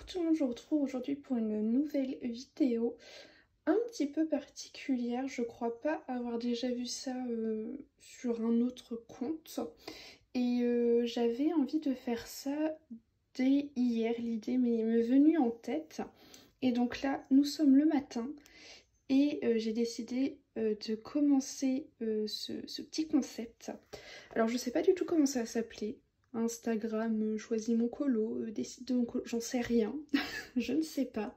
tout le monde, je vous retrouve aujourd'hui pour une nouvelle vidéo un petit peu particulière. Je crois pas avoir déjà vu ça sur un autre compte. Et j'avais envie de faire ça dès hier, l'idée m'est venue en tête. Et donc là, nous sommes le matin et j'ai décidé de commencer ce petit concept. Alors je sais pas du tout comment ça va s'appeler. Instagram, choisis mon colo, décide de mon colo, j'en sais rien, je ne sais pas.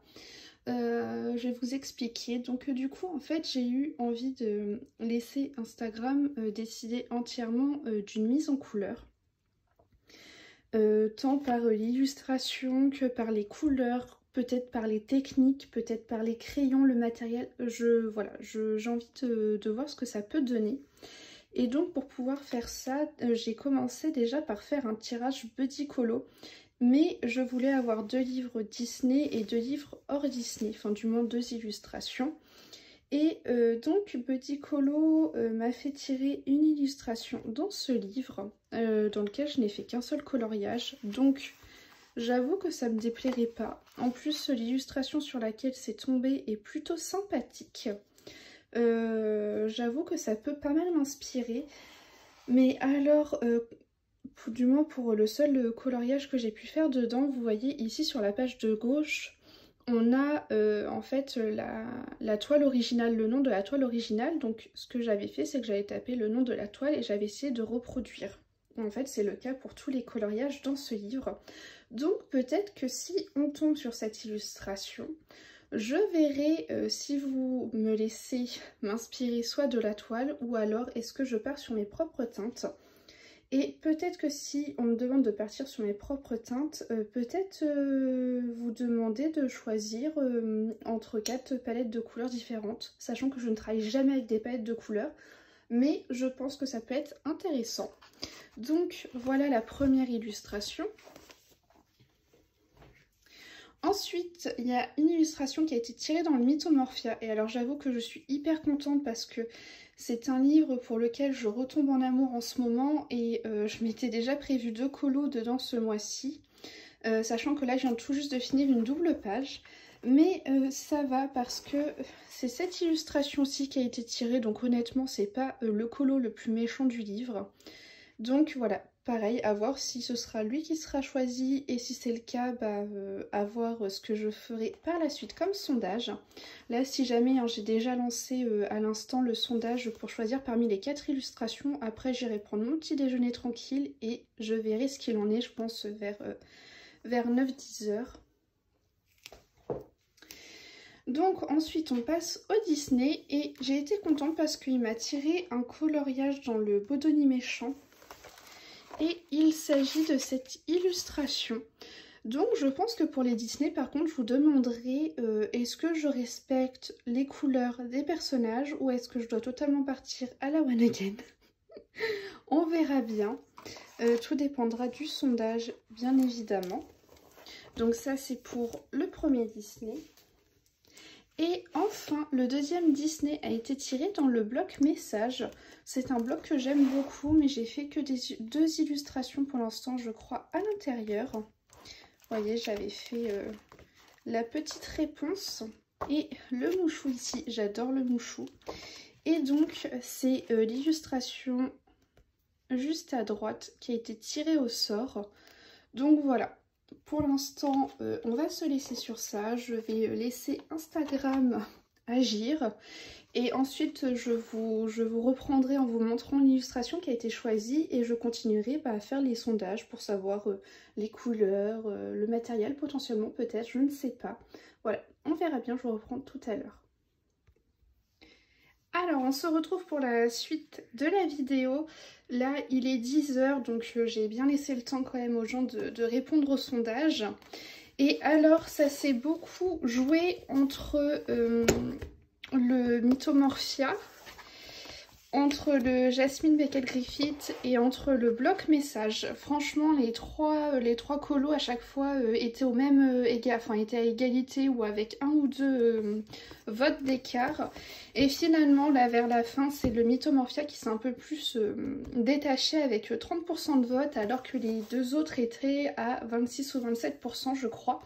Je vais vous expliquer. Donc du coup en fait j'ai eu envie de laisser Instagram décider entièrement d'une mise en couleur. Tant par l'illustration que par les couleurs, peut-être par les techniques, peut-être par les crayons, le matériel. Voilà, j'ai envie de voir ce que ça peut donner. Et donc pour pouvoir faire ça, j'ai commencé déjà par faire un tirage Buddy Colo. Mais je voulais avoir 2 livres Disney et 2 livres hors Disney, enfin du moins 2 illustrations. Et donc Buddy Colo m'a fait tirer une illustration dans ce livre, dans lequel je n'ai fait qu'un seul coloriage. Donc j'avoue que ça me déplairait pas. En plus l'illustration sur laquelle c'est tombé est plutôt sympathique. J'avoue que ça peut pas mal m'inspirer. Mais alors, du moins pour le seul coloriage que j'ai pu faire dedans, vous voyez ici sur la page de gauche, on a en fait la toile originale, le nom de la toile originale. Donc ce que j'avais fait, c'est que j'avais tapé le nom de la toile et j'avais essayé de reproduire. En fait, c'est le cas pour tous les coloriages dans ce livre. Donc peut-être que si on tombe sur cette illustration, je verrai si vous me laissez m'inspirer soit de la toile ou alors est-ce que je pars sur mes propres teintes. Et peut-être que si on me demande de partir sur mes propres teintes, peut-être vous demander de choisir entre 4 palettes de couleurs différentes, sachant que je ne travaille jamais avec des palettes de couleurs, mais je pense que ça peut être intéressant. Donc voilà la première illustration. Ensuite, il y a une illustration qui a été tirée dans le Mythomorphia. Et alors j'avoue que je suis hyper contente parce que c'est un livre pour lequel je retombe en amour en ce moment. Et je m'étais déjà prévu 2 colos dedans ce mois-ci. Sachant que là, je viens tout juste de finir une double page. Mais ça va parce que c'est cette illustration-ci qui a été tirée. Donc honnêtement, c'est pas le colo le plus méchant du livre. Donc voilà. Pareil, à voir si ce sera lui qui sera choisi et si c'est le cas, bah, à voir ce que je ferai par la suite comme sondage. Là, si jamais hein, j'ai déjà lancé à l'instant le sondage pour choisir parmi les 4 illustrations, après j'irai prendre mon petit déjeuner tranquille et je verrai ce qu'il en est, je pense, vers 9-10 heures. Donc ensuite on passe au Disney et j'ai été contente parce qu'il m'a tiré un coloriage dans le Bodoni méchant. Et il s'agit de cette illustration. Donc je pense que pour les Disney par contre je vous demanderai est-ce que je respecte les couleurs des personnages ou est-ce que je dois totalement partir à la one again. On verra bien. Tout dépendra du sondage bien évidemment. Donc ça c'est pour le premier Disney. Et enfin, le deuxième Disney a été tiré dans le bloc message. C'est un bloc que j'aime beaucoup, mais j'ai fait que 2 illustrations pour l'instant, je crois, à l'intérieur. Vous voyez, j'avais fait la petite réponse et le mouchou ici. J'adore le mouchou. Et donc, c'est l'illustration juste à droite qui a été tirée au sort. Donc voilà. Pour l'instant, on va se laisser sur ça. Je vais laisser Instagram agir. Et ensuite, je vous reprendrai en vous montrant l'illustration qui a été choisie. Et je continuerai à faire les sondages pour savoir les couleurs, le matériel potentiellement peut-être, je ne sais pas. Voilà, on verra bien, je vous reprends tout à l'heure. Alors on se retrouve pour la suite de la vidéo. Là il est 10 h donc j'ai bien laissé le temps quand même aux gens de répondre au sondage. Et alors ça s'est beaucoup joué entre le Mythomorphia, entre le Jasmine Beckett Griffith et entre le bloc message. Franchement les trois colos à chaque fois étaient au même étaient à égalité ou avec 1 ou 2 votes d'écart. Et finalement là vers la fin c'est le Mythomorphia qui s'est un peu plus détaché avec 30% de votes alors que les 2 autres étaient à 26 ou 27% je crois.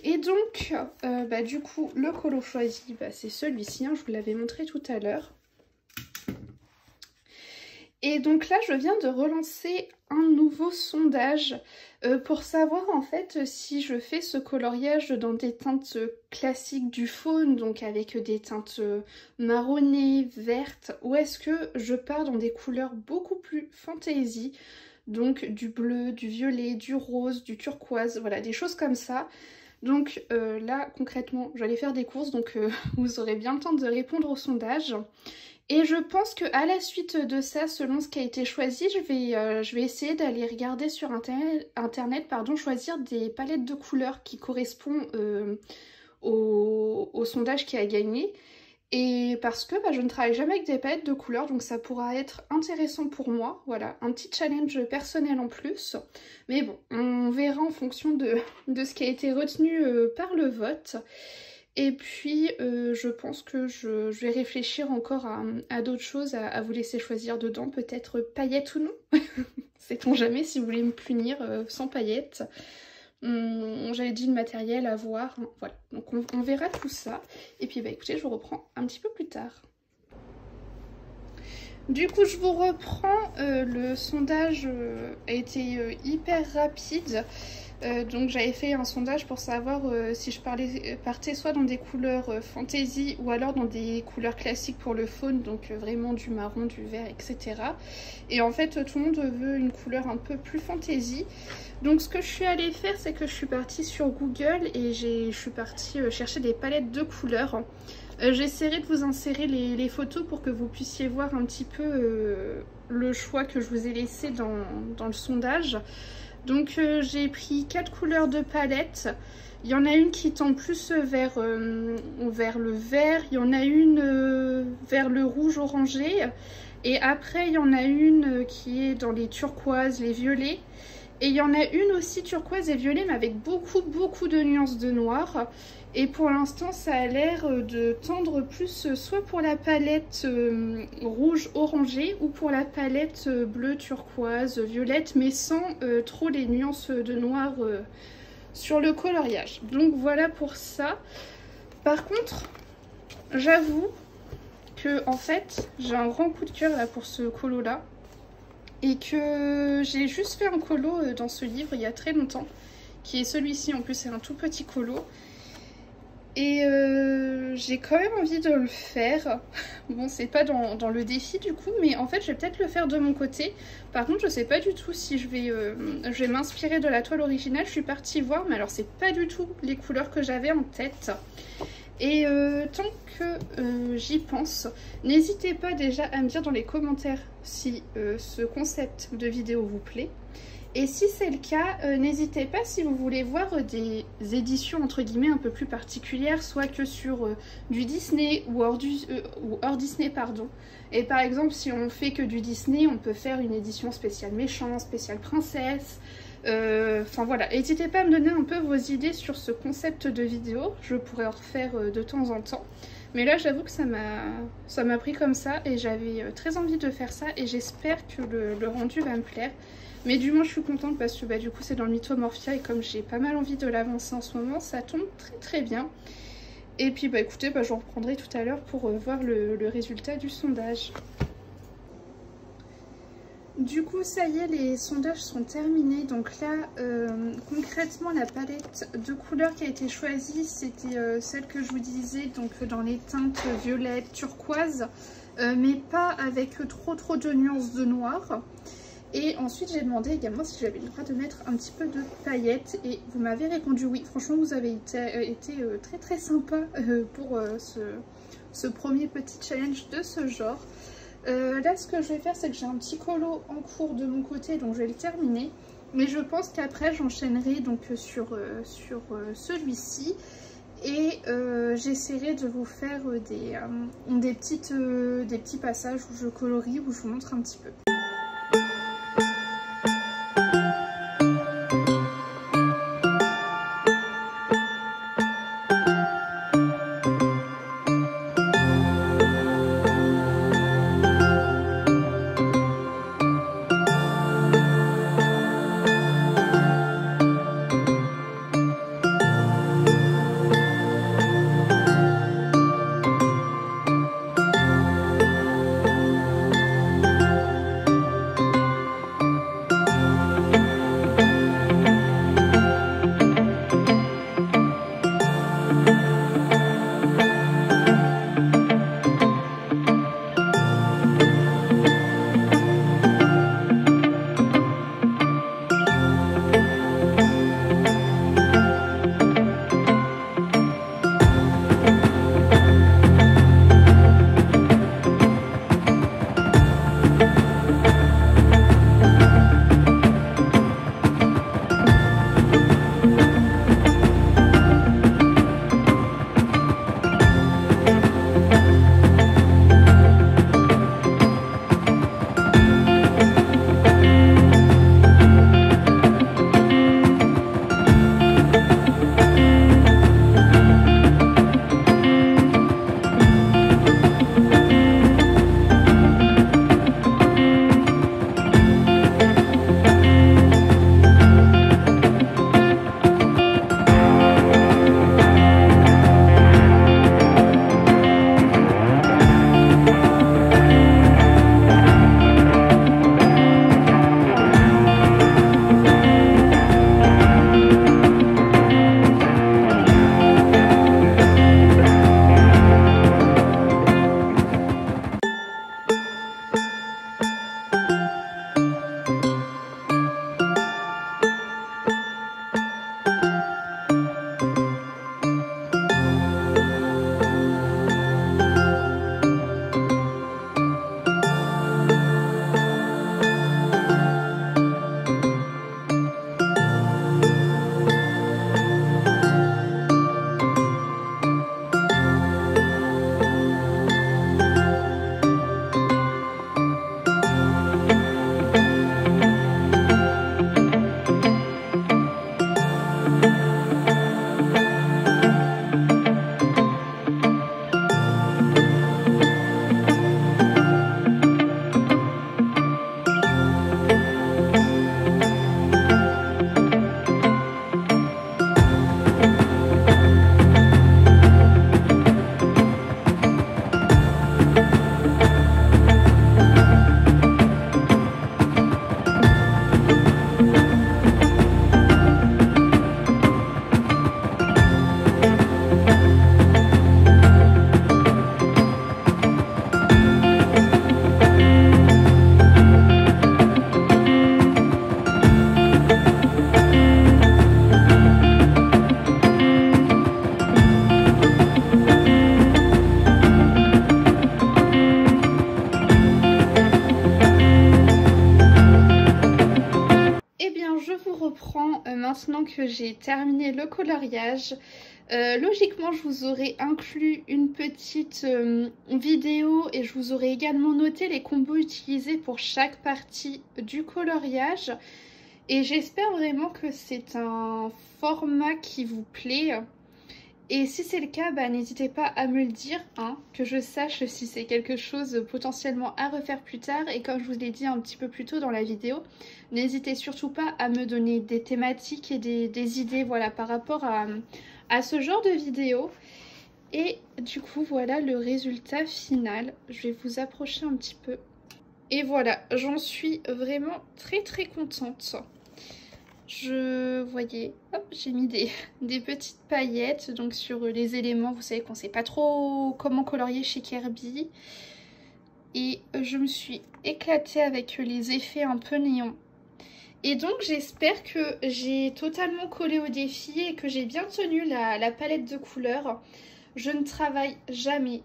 Et donc, du coup, le colo choisi, c'est celui-ci, hein, je vous l'avais montré tout à l'heure. Et donc là, je viens de relancer un nouveau sondage pour savoir en fait si je fais ce coloriage dans des teintes classiques du faune, donc avec des teintes marronnées, vertes, ou est-ce que je pars dans des couleurs beaucoup plus fantasy, donc du bleu, du violet, du rose, du turquoise, voilà, des choses comme ça. Donc là, concrètement, j'allais faire des courses, donc vous aurez bien le temps de répondre au sondage. Et je pense qu'à la suite de ça, selon ce qui a été choisi, je vais essayer d'aller regarder sur internet, choisir des palettes de couleurs qui correspondent au sondage qui a gagné. Et parce que je ne travaille jamais avec des palettes de couleurs, donc ça pourra être intéressant pour moi. Voilà, un petit challenge personnel en plus. Mais bon, on verra en fonction de ce qui a été retenu par le vote. Et puis, je pense que je vais réfléchir encore à d'autres choses à vous laisser choisir dedans. Peut-être paillettes ou non. Sait-on jamais si vous voulez me punir sans paillettes. J'avais dit le matériel à voir. Hein, voilà, donc on verra tout ça. Et puis, écoutez, je vous reprends un petit peu plus tard. Du coup, je vous reprends. Le sondage a été hyper rapide. Donc j'avais fait un sondage pour savoir si je partais soit dans des couleurs fantasy ou alors dans des couleurs classiques pour le faune, donc vraiment du marron, du vert, etc. Et en fait tout le monde veut une couleur un peu plus fantasy. Donc ce que je suis allée faire, c'est que je suis partie sur Google et je suis partie chercher des palettes de couleurs. J'essaierai de vous insérer les photos pour que vous puissiez voir un petit peu le choix que je vous ai laissé dans le sondage. Donc j'ai pris 4 couleurs de palette. Il y en a une qui tend plus vers le vert, il y en a une vers le rouge orangé. Et après il y en a une qui est dans les turquoises, les violets. Et il y en a une aussi turquoise et violet mais avec beaucoup de nuances de noir. Et pour l'instant ça a l'air de tendre plus soit pour la palette rouge orangé ou pour la palette bleu turquoise violette, mais sans trop les nuances de noir sur le coloriage. Donc voilà pour ça. Par contre, j'avoue que en fait j'ai un grand coup de cœur là pour ce colo là. Et que j'ai juste fait un colo dans ce livre il y a très longtemps, qui est celui-ci, en plus c'est un tout petit colo. Et j'ai quand même envie de le faire. Bon, c'est pas dans le défi du coup, mais en fait je vais peut-être le faire de mon côté. Par contre je sais pas du tout si je vais m'inspirer de la toile originale. Je suis partie voir, mais alors c'est pas du tout les couleurs que j'avais en tête. Et tant que j'y pense, n'hésitez pas déjà à me dire dans les commentaires si ce concept de vidéo vous plaît. Et si c'est le cas, n'hésitez pas si vous voulez voir des éditions entre guillemets un peu plus particulières, soit que sur du Disney ou hors Disney, pardon. Et par exemple, si on fait que du Disney, on peut faire une édition spéciale méchant, spéciale princesse. Enfin voilà, n'hésitez pas à me donner un peu vos idées sur ce concept de vidéo. Je pourrais en refaire de temps en temps. Mais là, j'avoue que ça m'a pris comme ça et j'avais très envie de faire ça. Et j'espère que le rendu va me plaire. Mais du moins je suis contente parce que du coup c'est dans le Mythomorphia et comme j'ai pas mal envie de l'avancer en ce moment, ça tombe très bien. Et puis écoutez, je vous reprendrai tout à l'heure pour voir le résultat du sondage. Du coup ça y est, les sondages sont terminés. Donc là concrètement la palette de couleurs qui a été choisie, c'était celle que je vous disais, donc dans les teintes violettes, turquoise, mais pas avec trop de nuances de noir. Et ensuite j'ai demandé également si j'avais le droit de mettre un petit peu de paillettes et vous m'avez répondu oui. Franchement vous avez été très sympa pour ce premier petit challenge de ce genre. Là ce que je vais faire, c'est que j'ai un petit colo en cours de mon côté, donc je vais le terminer. Mais je pense qu'après j'enchaînerai donc sur celui-ci. Et j'essaierai de vous faire des petits passages où je colorie, où je vous montre un petit peu. reprends maintenant que j'ai terminé le coloriage. Logiquement, je vous aurais inclus une petite vidéo et je vous aurais également noté les combos utilisés pour chaque partie du coloriage. Et j'espère vraiment que c'est un format qui vous plaît. Et si c'est le cas, bah, n'hésitez pas à me le dire, hein, que je sache si c'est quelque chose potentiellement à refaire plus tard. Et comme je vous l'ai dit un petit peu plus tôt dans la vidéo, n'hésitez surtout pas à me donner des thématiques et des idées, voilà, par rapport à ce genre de vidéo. Et du coup, voilà le résultat final. Je vais vous approcher un petit peu. Et voilà, j'en suis vraiment très contente. Voyez, hop, j'ai mis des petites paillettes donc sur les éléments. Vous savez qu'on sait pas trop comment colorier chez Kirby. Et je me suis éclatée avec les effets un peu néon. Et donc j'espère que j'ai totalement collé au défi et que j'ai bien tenu la palette de couleurs. Je ne travaille jamais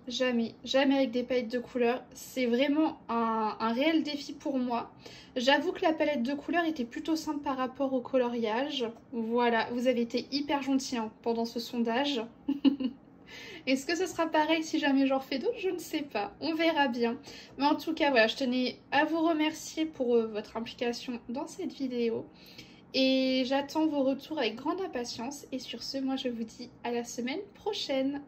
avec des palettes de couleurs. C'est vraiment un réel défi pour moi. J'avoue que la palette de couleurs était plutôt simple par rapport au coloriage. Voilà, vous avez été hyper gentils hein, pendant ce sondage. Est-ce que ce sera pareil si jamais j'en refais d'autres? Je ne sais pas, on verra bien. Mais en tout cas, voilà, je tenais à vous remercier pour votre implication dans cette vidéo. Et j'attends vos retours avec grande impatience. Et sur ce, moi je vous dis à la semaine prochaine.